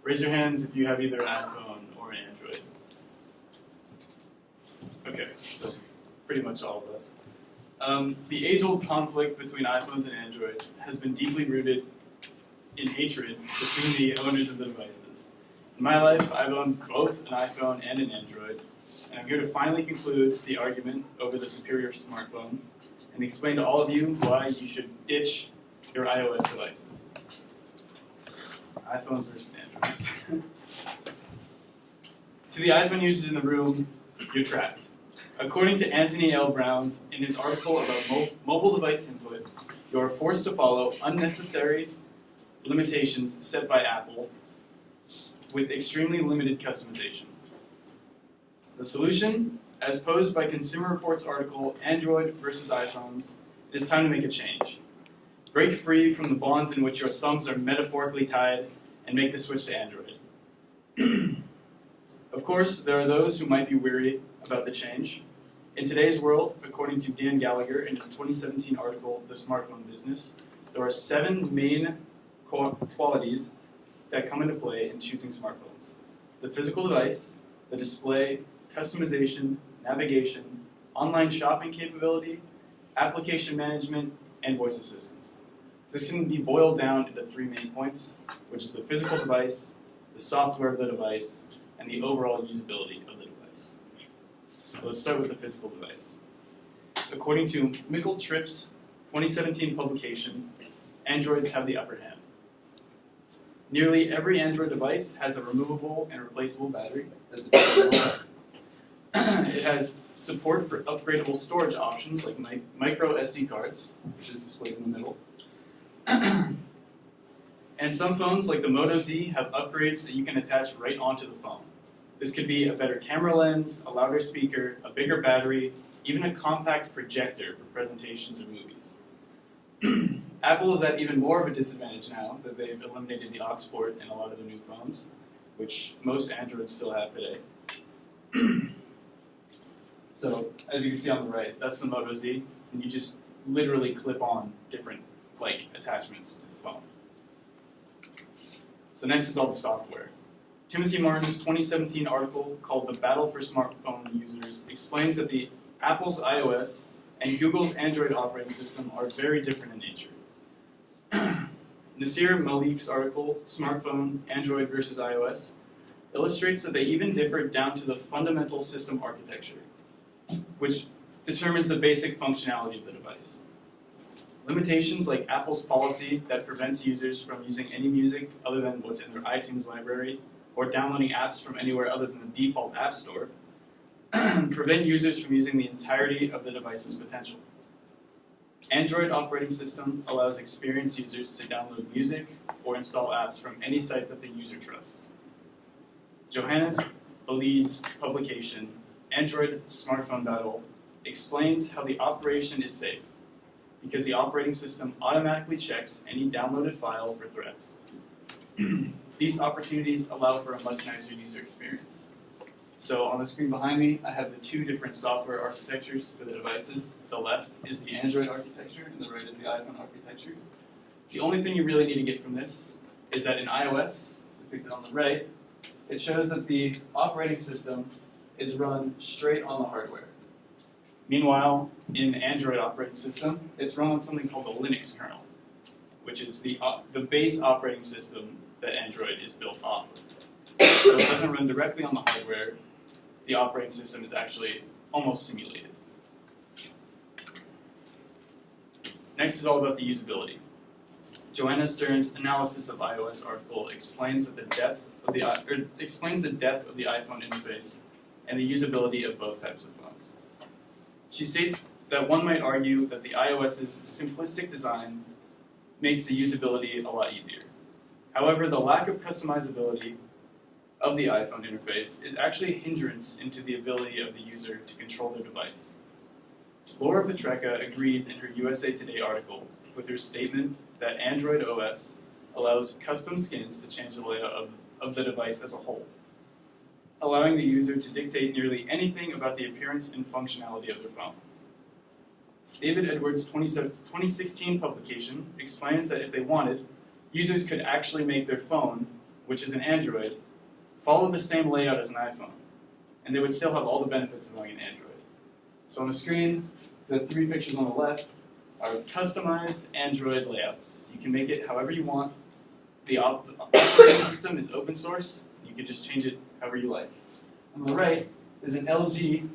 Raise your hands if you have either an iPhone or an Android. Okay, so pretty much all of us. The age-old conflict between iPhones and Androids has been deeply rooted in hatred between the owners of the devices. In my life, I've owned both an iPhone and an Android, and I'm here to finally conclude the argument over the superior smartphone and explain to all of you why you should ditch your iOS devices. iPhones versus Androids. To the iPhone users in the room, you're trapped. According to Anthony L. Brown in his article about mobile device input, you are forced to follow unnecessary limitations set by Apple with extremely limited customization. The solution, as posed by Consumer Reports article, Android versus iPhones, it is time to make a change. Break free from the bonds in which your thumbs are metaphorically tied and make the switch to Android. Of course, there are those who might be weary about the change. In today's world, according to Dan Gallagher in his 2017 article, The Smartphone Business, there are 7 main qualities that come into play in choosing smartphones: the physical device, the display, customization, navigation, online shopping capability, application management, and voice assistance. This can be boiled down into 3 main points, which is the physical device, the software of the device, and the overall usability of the device. So let's start with the physical device. According to Mikkel Tripp's 2017 publication, Androids have the upper hand. Nearly every Android device has a removable and replaceable battery. It has support for upgradable storage options like micro SD cards, which is displayed in the middle. And some phones, like the Moto Z, have upgrades that you can attach right onto the phone. This could be a better camera lens, a louder speaker, a bigger battery, even a compact projector for presentations or movies. Apple is at even more of a disadvantage now that they've eliminated the aux port in a lot of their new phones, which most Androids still have today. So, as you can see on the right, that's the Moto Z, and you just literally clip on different attachments to the phone. So next is all the software. Timothy Martin's 2017 article called The Battle for Smartphone Users explains that the Apple's iOS and Google's Android operating system are very different in nature. Nasir Malik's article, Smartphone, Android versus iOS, illustrates that they even differ down to the fundamental system architecture, which determines the basic functionality of the device. Limitations like Apple's policy that prevents users from using any music other than what's in their iTunes library or downloading apps from anywhere other than the default App Store prevent users from using the entirety of the device's potential. Android operating system allows experienced users to download music or install apps from any site that the user trusts. Johannes Baleed's publication, Android Smartphone Battle, explains how the operation is safe, because the operating system automatically checks any downloaded file for threats. These opportunities allow for a much nicer user experience. So on the screen behind me, I have the 2 different software architectures for the devices. The left is the Android architecture, and the right is the iPhone architecture. The only thing you really need to get from this is that in iOS, depicted on the right, it shows that the operating system is run straight on the hardware. Meanwhile, in the Android operating system, it's run on something called the Linux kernel, which is the base operating system that Android is built off of. So it doesn't run directly on the hardware. The operating system is actually almost simulated. Next is all about the usability. Joanna Stern's analysis of iOS article explains the depth of the iPhone interface and the usability of both types of phones. She states that one might argue that the iOS's simplistic design makes the usability a lot easier. However, the lack of customizability of the iPhone interface is actually a hindrance into the ability of the user to control their device. Laura Petreka agrees in her USA Today article with her statement that Android OS allows custom skins to change the layout of the device as a whole, allowing the user to dictate nearly anything about the appearance and functionality of their phone. David Edwards' 2016 publication explains that if they wanted, users could actually make their phone which is an Android, follow the same layout as an iPhone, and they would still have all the benefits of having an Android. So on the screen, the 3 pictures on the left are customized Android layouts. You can make it however you want. The operating system is open source. You can just change it however you like. On the right is an LG,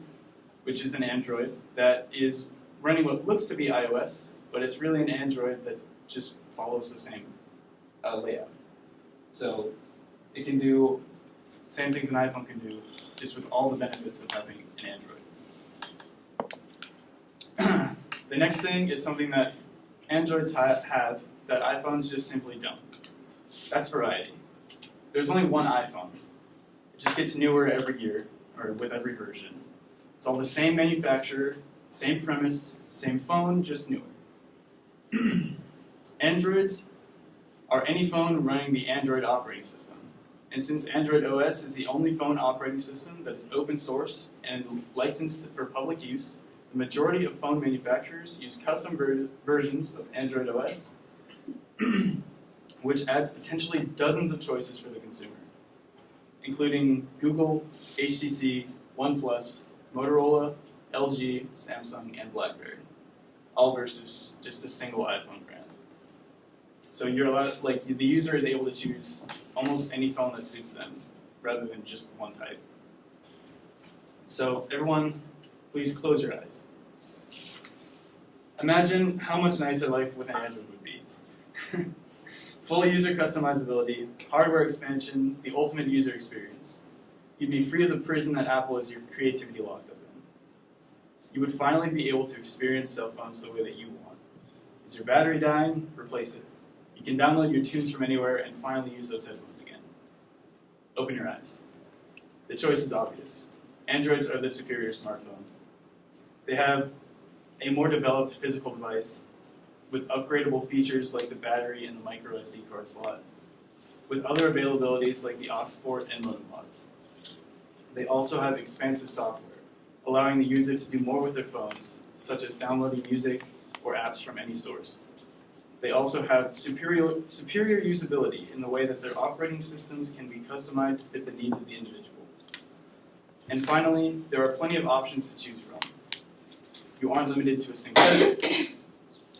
which is an Android, that is running what looks to be iOS, but it's really an Android that just follows the same layout. So it can do the same things an iPhone can do, just with all the benefits of having an Android. The next thing is something that Androids have that iPhones just simply don't. That's variety. There's only one iPhone. It just gets newer every year, or with every version. It's all the same manufacturer, same premise, same phone, just newer. Androids are any phone running the Android operating system. And since Android OS is the only phone operating system that is open source and licensed for public use, the majority of phone manufacturers use custom versions of Android OS, which adds potentially dozens of choices for the consumer, including Google, HTC, OnePlus, Motorola, LG, Samsung, and BlackBerry, all versus just a single iPhone brand. So you're allowed, the user is able to choose almost any phone that suits them, rather than just one type. So everyone, please close your eyes. Imagine how much nicer life with an Android would be. Full user customizability, hardware expansion, the ultimate user experience. You'd be free of the prison that Apple has your creativity locked up in. You would finally be able to experience cell phones the way that you want. Is your battery dying? Replace it. You can download your tunes from anywhere and finally use those headphones again. Open your eyes. The choice is obvious. Androids are the superior smartphone. They have a more developed physical device with upgradable features like the battery and the micro SD card slot, with other availabilities like the aux port and modem mods. They also have expansive software, allowing the user to do more with their phones, such as downloading music or apps from any source. They also have superior usability in the way that their operating systems can be customized to fit the needs of the individual. And finally, there are plenty of options to choose from. You aren't limited to a single one.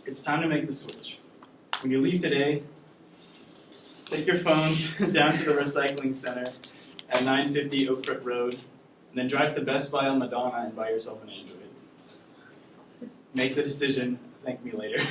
It's time to make the switch. When you leave today, take your phones down to the recycling center at 950 Oak Brook Road, and then drive to Best Buy on Madonna and buy yourself an Android. Make the decision. Thank me later.